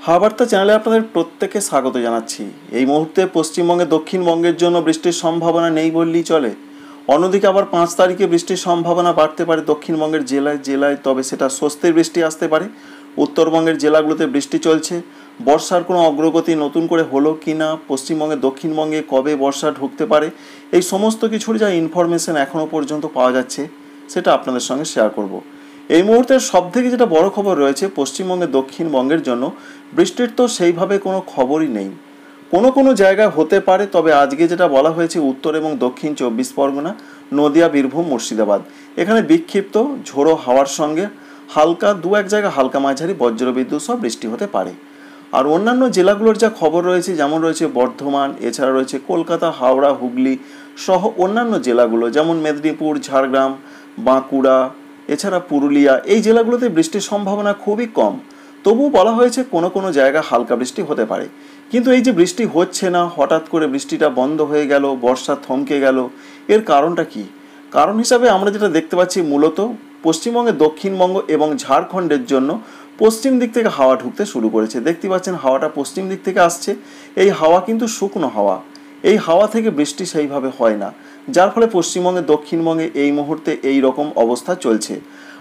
হাওয়া বার্তা চ্যানেলে আপনাদের প্রত্যেককে স্বাগত জানাচ্ছি। এই মুহূর্তে পশ্চিমবঙ্গে দক্ষিণবঙ্গের জন্য বৃষ্টির সম্ভাবনা নেই বললেই চলে। অন্যদিকে আবার 5 তারিখে বৃষ্টির সম্ভাবনা বাড়তে পারে দক্ষিণবঙ্গের জেলায় জেলায়, তবে সেটা স্বস্তির বৃষ্টি আসতে পারে। উত্তরবঙ্গের জেলাগুলোতে বৃষ্টি চলছে। বর্ষার কোনো অগ্রগতি নতুন করে হলো কি না, পশ্চিমবঙ্গে দক্ষিণবঙ্গে কবে বর্ষা ঢুকতে পারে, এই সমস্ত কিছুর যা ইনফরমেশন এখনও পর্যন্ত পাওয়া যাচ্ছে সেটা আপনাদের সঙ্গে শেয়ার করব। এই মুহূর্তের সবথেকে যেটা বড় খবর রয়েছে পশ্চিমবঙ্গে দক্ষিণবঙ্গের জন্য, বৃষ্টির তো সেইভাবে কোনো খবরই নেই। কোনো কোনো জায়গায় হতে পারে, তবে আজকে যেটা বলা হয়েছে উত্তর এবং দক্ষিণ 24 পরগনা, নদিয়া, বীরভূম, মুর্শিদাবাদ, এখানে বিক্ষিপ্ত ঝোড়ো হাওয়ার সঙ্গে হালকা দু এক জায়গায় হালকা মাঝারি বজ্রবিদ্যুৎ সহ বৃষ্টি হতে পারে। আর অন্যান্য জেলাগুলোর যা খবর রয়েছে, যেমন রয়েছে বর্ধমান, এছাড়া রয়েছে কলকাতা, হাওড়া, হুগলি সহ অন্যান্য জেলাগুলো, যেমন মেদিনীপুর, ঝাড়গ্রাম, বাঁকুড়া, এছাড়া পুরুলিয়া, এই জেলাগুলোতে বৃষ্টির সম্ভাবনা খুবই কম। তবুও বলা হয়েছে কোনো কোনো জায়গায় হালকা বৃষ্টি হতে পারে। কিন্তু এই যে বৃষ্টি হচ্ছে না, হঠাৎ করে বৃষ্টিটা বন্ধ হয়ে গেল, বর্ষা থমকে গেল, এর কারণটা কি? কারণ হিসাবে আমরা যেটা দেখতে পাচ্ছি, মূলত পশ্চিমবঙ্গে দক্ষিণবঙ্গ এবং ঝাড়খণ্ডের জন্য পশ্চিম দিক থেকে হাওয়া ঢুকতে শুরু করেছে। দেখতে পাচ্ছেন হাওয়াটা পশ্চিম দিক থেকে আসছে। এই হাওয়া কিন্তু শুকনো হাওয়া, এই হাওয়া থেকে বৃষ্টি সেইভাবে হয় না, যার ফলে পশ্চিমবঙ্গে দক্ষিণবঙ্গে এই মুহূর্তে এই রকম অবস্থা চলছে।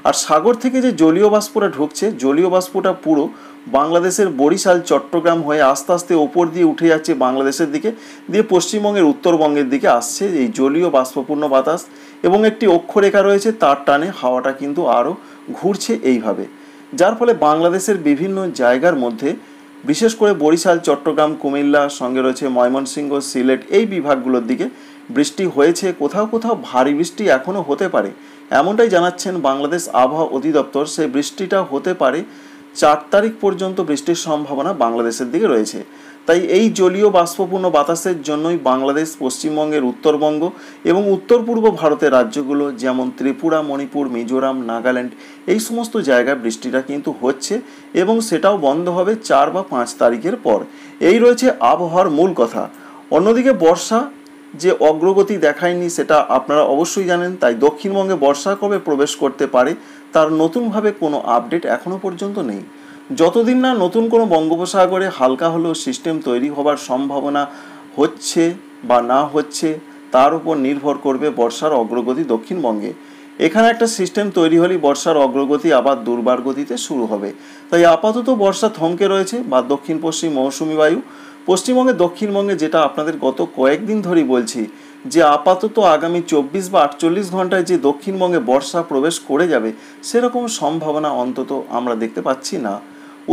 আর সাগর থেকে যে জলীয় বাষ্পটা ঢুকছে, জলীয় বাষ্পটা পুরো বাংলাদেশের বরিশাল, চট্টগ্রাম হয়ে আস্তে আস্তে ওপর দিয়ে উঠে যাচ্ছে বাংলাদেশের দিকে, দিয়ে পশ্চিমবঙ্গের উত্তরবঙ্গের দিকে আসছে এই জলীয় বাষ্পপূর্ণ বাতাস, এবং একটি অক্ষরেখা রয়েছে, তার টানে হাওয়াটা কিন্তু আরও ঘুরছে এইভাবে, যার ফলে বাংলাদেশের বিভিন্ন জায়গার মধ্যে, বিশেষ করে বরিশাল, চট্টগ্রাম, কুমিল্লা, সঙ্গে রয়েছে ময়মনসিংহ, সিলেট, এই বিভাগগুলোর দিকে বৃষ্টি হয়েছে। কোথাও কোথাও ভারী বৃষ্টি এখনও হতে পারে, এমনটাই জানাচ্ছেন বাংলাদেশ আবহাওয়া অধিদপ্তর। সেই বৃষ্টিটা হতে পারে 4 তারিখ পর্যন্ত বৃষ্টির সম্ভাবনা বাংলাদেশের দিকে রয়েছে। তাই এই জলীয় বাষ্পপূর্ণ বাতাসের জন্যই বাংলাদেশ, পশ্চিমবঙ্গের উত্তরবঙ্গ এবং উত্তর পূর্ব ভারতের রাজ্যগুলো যেমন ত্রিপুরা, মণিপুর, মিজোরাম, নাগাল্যান্ড, এই সমস্ত জায়গায় বৃষ্টিটা কিন্তু হচ্ছে, এবং সেটাও বন্ধ হবে 4 বা 5 তারিখের পর। এই রয়েছে আবহাওয়ার মূল কথা। অন্যদিকে বর্ষা যে অগ্রগতি দেখায়নি সেটা আপনারা অবশ্যই জানেন। তাই দক্ষিণবঙ্গে বর্ষা কবে প্রবেশ করতে পারে তার নতুনভাবে কোনো আপডেট এখনও পর্যন্ত নেই। যতদিন না নতুন কোনো বঙ্গোপসাগরে হালকা হলেও সিস্টেম তৈরি হবার সম্ভাবনা হচ্ছে বা না হচ্ছে, তার উপর নির্ভর করবে বর্ষার অগ্রগতি দক্ষিণবঙ্গে। এখানে একটা সিস্টেম তৈরি হলেই বর্ষার অগ্রগতি আবার দুর্বার গতিতে শুরু হবে। তাই আপাতত বর্ষা থমকে রয়েছে বা দক্ষিণ পশ্চিম মৌসুমি বায়ু পশ্চিমবঙ্গে দক্ষিণবঙ্গে, যেটা আপনাদের গত কয়েকদিন ধরেই বলছি, যে আপাতত আগামী 24 বা 48 ঘন্টায় যে দক্ষিণবঙ্গে বর্ষা প্রবেশ করে যাবে সেরকম সম্ভাবনা অন্তত আমরা দেখতে পাচ্ছি না।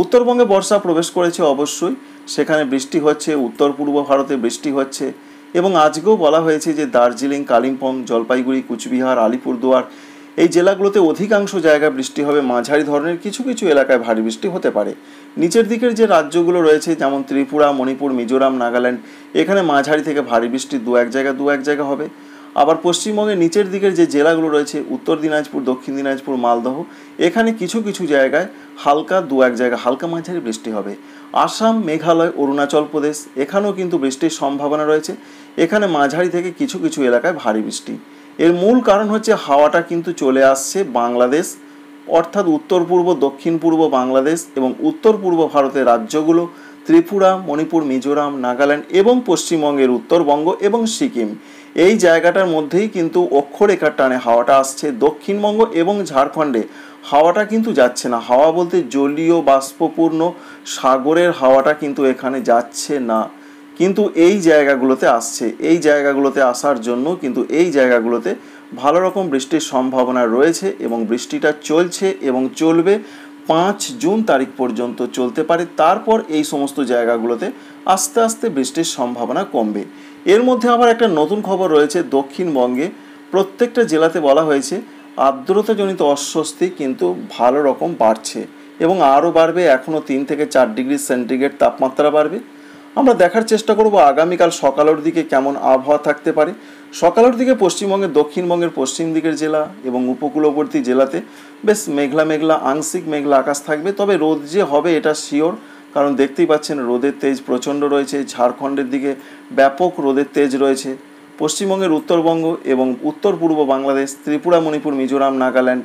উত্তরবঙ্গে বর্ষা প্রবেশ করেছে অবশ্যই, সেখানে বৃষ্টি হচ্ছে, উত্তর পূর্ব ভারতে বৃষ্টি হচ্ছে, এবং আজকেও বলা হয়েছে যে দার্জিলিং, কালিম্পং, জলপাইগুড়ি, কুচবিহার, আলিপুরদুয়ার, এই জেলাগুলোতে অধিকাংশ জায়গায় বৃষ্টি হবে। মাঝারি ধরনের কিছু কিছু এলাকায় ভারী বৃষ্টি হতে পারে। নিচের দিকের যে রাজ্যগুলো রয়েছে যেমন ত্রিপুরা, মণিপুর, মিজোরাম, নাগাল্যান্ড, এখানে মাঝারি থেকে ভারী বৃষ্টি দু এক জায়গা হবে। আবার পশ্চিমবঙ্গের নিচের দিকের যে জেলাগুলো রয়েছে উত্তর দিনাজপুর, দক্ষিণ দিনাজপুর, মালদহ, এখানে কিছু কিছু জায়গায় হালকা দু এক জায়গায় হালকা মাঝারি বৃষ্টি হবে। আসাম, মেঘালয়, অরুণাচল প্রদেশ, এখানেও কিন্তু বৃষ্টির সম্ভাবনা রয়েছে। এখানে মাঝারি থেকে কিছু কিছু এলাকায় ভারী বৃষ্টি। এর মূল কারণ হচ্ছে হাওয়াটা কিন্তু চলে আসছে বাংলাদেশ, অর্থাৎ উত্তর পূর্ব, দক্ষিণ পূর্ব বাংলাদেশ এবং উত্তর পূর্ব ভারতের রাজ্যগুলো ত্রিপুরা, মণিপুর, মিজোরাম, নাগাল্যান্ড এবং পশ্চিমবঙ্গের উত্তরবঙ্গ এবং সিকিম, এই জায়গাটার মধ্যেই কিন্তু অক্ষরেখার টানে হাওয়াটা আসছে। দক্ষিণবঙ্গ এবং ঝাড়খণ্ডে হাওয়াটা কিন্তু যাচ্ছে না। হাওয়া বলতে জলীয় বাষ্পপূর্ণ সাগরের হাওয়াটা কিন্তু এখানে যাচ্ছে না, কিন্তু এই জায়গাগুলোতে আসছে। এই জায়গাগুলোতে আসার জন্য কিন্তু এই জায়গাগুলোতে ভালো রকম বৃষ্টির সম্ভাবনা রয়েছে, এবং বৃষ্টিটা চলছে এবং চলবে 5 জুন তারিখ পর্যন্ত চলতে পারে। তারপর এই সমস্ত জায়গাগুলোতে আস্তে আস্তে বৃষ্টির সম্ভাবনা কমবে। এর মধ্যে আবার একটা নতুন খবর রয়েছে, দক্ষিণবঙ্গে প্রত্যেকটা জেলাতে বলা হয়েছে আর্দ্রতাজনিত অস্বস্তি কিন্তু ভালো রকম বাড়ছে, এবং আরও বাড়বে। এখনও 3 থেকে 4 ডিগ্রি সেন্টিগ্রেড তাপমাত্রা বাড়বে। আমরা দেখার চেষ্টা করব আগামীকাল সকালের দিকে কেমন আবহাওয়া থাকতে পারে। সকালের দিকে পশ্চিমবঙ্গের, দক্ষিণবঙ্গের পশ্চিম দিকের জেলা এবং উপকূলবর্তী জেলাতে বেশ মেঘলা মেঘলা, আংশিক মেঘলা আকাশ থাকবে। তবে রোদ যে হবে এটা শিওর, কারণ দেখতেই পাচ্ছেন রোদের তেজ প্রচণ্ড রয়েছে। ঝাড়খণ্ডের দিকে ব্যাপক রোদের তেজ রয়েছে। পশ্চিমবঙ্গের উত্তরবঙ্গ এবং উত্তর পূর্ব বাংলাদেশ, ত্রিপুরা, মণিপুর, মিজোরাম, নাগাল্যান্ড,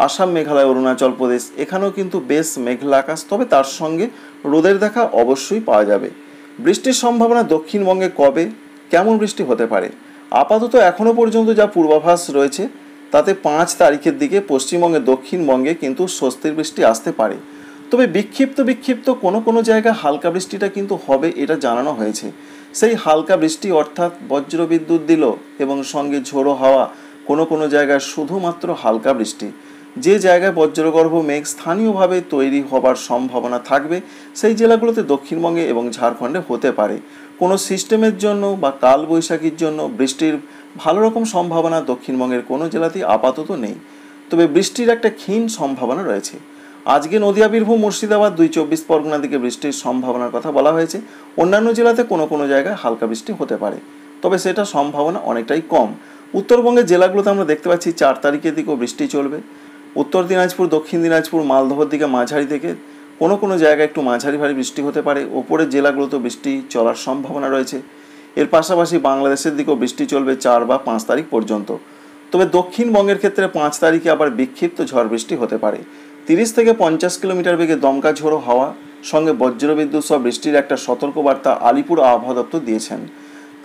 আসাম, মেঘালয়, অরুণাচল প্রদেশ এখানেও কিন্তু বেশ মেঘলা আকাশ, তবে তার সঙ্গে রোদের দেখা অবশ্যই পাওয়া যাবে। বৃষ্টির সম্ভাবনা দক্ষিণবঙ্গে কবে, কেমন বৃষ্টি হতে পারে? আপাতত এখনও পর্যন্ত যা পূর্বাভাস রয়েছে তাতে 5 তারিখের দিকে পশ্চিমবঙ্গে দক্ষিণবঙ্গে কিন্তু স্বস্তির বৃষ্টি আসতে পারে। তবে বিক্ষিপ্ত কোনো জায়গায় হালকা বৃষ্টিটা কিন্তু হবে, এটা জানানো হয়েছে। সেই হালকা বৃষ্টি অর্থাৎ বজ্রবিদ্যুৎ দিল এবং সঙ্গে ঝোড়ো হাওয়া, কোনো জায়গায় শুধুমাত্র হালকা বৃষ্টি। যে জায়গায় বজ্রগর্ভ মেঘ স্থানীয়ভাবে তৈরি হবার সম্ভাবনা থাকবে সেই জেলাগুলোতে দক্ষিণবঙ্গে এবং ঝাড়খণ্ডে হতে পারে। কোনো সিস্টেমের জন্য বা কালবৈশাখীর জন্য বৃষ্টির ভালো রকম সম্ভাবনা দক্ষিণবঙ্গের কোনো জেলাতেই আপাতত নেই, তবে বৃষ্টির একটা ক্ষীণ সম্ভাবনা রয়েছে। আজকে নদিয়া, বীরভূম, মুর্শিদাবাদ, 2 পরগনা দিকে বৃষ্টির সম্ভাবনার কথা বলা হয়েছে। অন্যান্য জেলাতে কোনো জায়গায় হালকা বৃষ্টি হতে পারে, তবে সেটা সম্ভাবনা অনেকটাই কম। উত্তরবঙ্গের জেলাগুলোতে আমরা দেখতে পাচ্ছি 4 তারিখের দিকেও বৃষ্টি চলবে। উত্তর দিনাজপুর, দক্ষিণ দিনাজপুর, মালদহর দিকে মাঝারি থেকে কোনো জায়গায় একটু মাঝারি ভারী বৃষ্টি হতে পারে। ওপরের জেলাগুলোতেও বৃষ্টি চলার সম্ভাবনা রয়েছে। এর পাশাপাশি বাংলাদেশের দিকেও বৃষ্টি চলবে 4 বা 5 তারিখ পর্যন্ত। তবে দক্ষিণবঙ্গের ক্ষেত্রে 5 তারিখে আবার বিক্ষিপ্ত ঝড় বৃষ্টি হতে পারে। 30 থেকে 50 কিলোমিটার বেগে দমকা ঝোড়ো হাওয়া সঙ্গে বজ্রবিদ্যুৎ সহ বৃষ্টির একটা সতর্কবার্তা আলিপুর আবহাওয়া দপ্তর দিয়েছেন।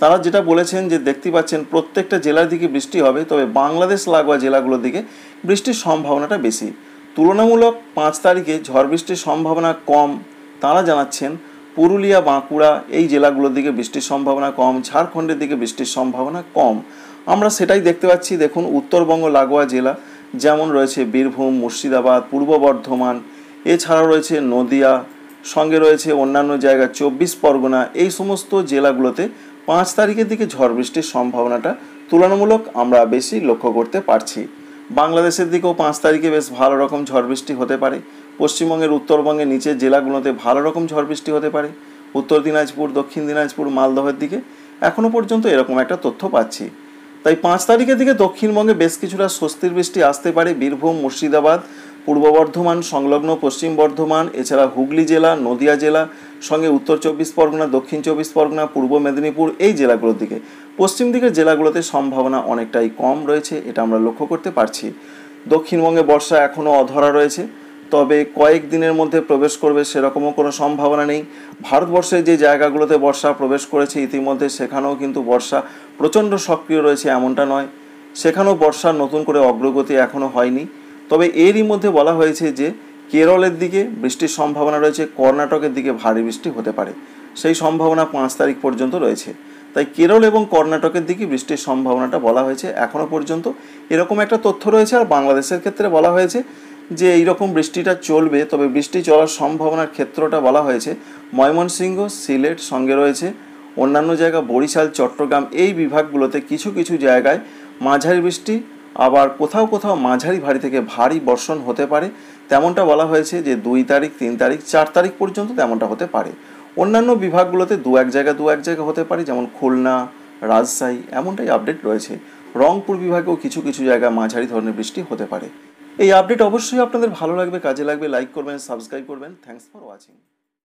তারা যেটা বলেছেন যে দেখতে পাচ্ছেন প্রত্যেকটা জেলার দিকে বৃষ্টি হবে, তবে বাংলাদেশ লাগোয়া জেলাগুলোর দিকে বৃষ্টির সম্ভাবনাটা বেশি। তুলনামূলক 5 তারিখে ঝড় বৃষ্টির সম্ভাবনা কম। তারা জানাচ্ছেন পুরুলিয়া, বাঁকুড়া এই জেলাগুলোর দিকে বৃষ্টির সম্ভাবনা কম, ঝাড়খণ্ডের দিকে বৃষ্টির সম্ভাবনা কম। আমরা সেটাই দেখতে পাচ্ছি। দেখুন, উত্তরবঙ্গ লাগোয়া জেলা যেমন রয়েছে বীরভূম, মুর্শিদাবাদ, পূর্ব বর্ধমান, এছাড়াও রয়েছে নদিয়া, সঙ্গে রয়েছে অন্যান্য জায়গা 24 পরগনা, এই সমস্ত জেলাগুলোতে 5 তারিখের দিকে ঝড় বৃষ্টির সম্ভাবনাটা তুলনামূলক আমরা বেশি লক্ষ্য করতে পারছি। বাংলাদেশের দিকেও 5 তারিখে বেশ ভালো রকম ঝড় বৃষ্টি হতে পারে। পশ্চিমবঙ্গের উত্তরবঙ্গের নিচের জেলাগুলোতে ভালো রকম ঝড় বৃষ্টি হতে পারে। উত্তর দিনাজপুর, দক্ষিণ দিনাজপুর, মালদহের দিকে এখনও পর্যন্ত এরকম একটা তথ্য পাচ্ছি। তাই 5 তারিখের দিকে দক্ষিণবঙ্গে বেশ কিছুটা স্বস্তির বৃষ্টি আসতে পারে। বীরভূম, মুর্শিদাবাদ, পূর্ব বর্ধমান, সংলগ্ন পশ্চিম বর্ধমান, এছাড়া হুগলি জেলা, নদিয়া জেলা, সঙ্গে উত্তর 24 পরগনা, দক্ষিণ 24 পরগনা, পূর্ব মেদিনীপুর এই জেলাগুলোর দিকে, পশ্চিম দিকের জেলাগুলোতে সম্ভাবনা অনেকটাই কম রয়েছে, এটা আমরা লক্ষ্য করতে পারছি। দক্ষিণবঙ্গে বর্ষা এখনও অধরা রয়েছে, তবে কয়েক দিনের মধ্যে প্রবেশ করবে সেরকমও কোনো সম্ভাবনা নেই। ভারতবর্ষের যে জায়গাগুলোতে বর্ষা প্রবেশ করেছে ইতিমধ্যে সেখানেও কিন্তু বর্ষা প্রচণ্ড সক্রিয় রয়েছে এমনটা নয়, সেখানেও বর্ষার নতুন করে অগ্রগতি এখনও হয়নি। তবে এরই মধ্যে বলা হয়েছে যে কেরলের দিকে বৃষ্টির সম্ভাবনা রয়েছে, কর্ণাটকের দিকে ভারী বৃষ্টি হতে পারে, সেই সম্ভাবনা 5 তারিখ পর্যন্ত রয়েছে। তাই কেরল এবং কর্ণাটকের দিকে বৃষ্টির সম্ভাবনাটা বলা হয়েছে এখনও পর্যন্ত, এরকম একটা তথ্য রয়েছে। আর বাংলাদেশের ক্ষেত্রে বলা হয়েছে যে এইরকম বৃষ্টিটা চলবে, তবে বৃষ্টি চলার সম্ভাবনার ক্ষেত্রটা বলা হয়েছে ময়মনসিংহ, সিলেট, সঙ্গে রয়েছে অন্যান্য জায়গা বরিশাল, চট্টগ্রাম এই বিভাগগুলোতে কিছু জায়গায় মাঝারি বৃষ্টি, আবার কোথাও মাঝারি ভারী থেকে ভারী বর্ষণ হতে পারে, তেমনটা বলা হয়েছে যে 2 তারিখ, 3 তারিখ, 4 তারিখ পর্যন্ত তেমনটা হতে পারে। অন্যান্য বিভাগগুলোতে দু এক জায়গা হতে পারে, যেমন খুলনা, রাজশাহী এমনটাই আপডেট রয়েছে। রংপুর বিভাগেও কিছু জায়গায় মাঝারি ধরনের বৃষ্টি হতে পারে। এই আপডেট অবশ্যই আপনাদের ভালো লাগবে, কাজে লাগবে। লাইক করবেন, সাবস্ক্রাইব করবেন। Thanks for watching.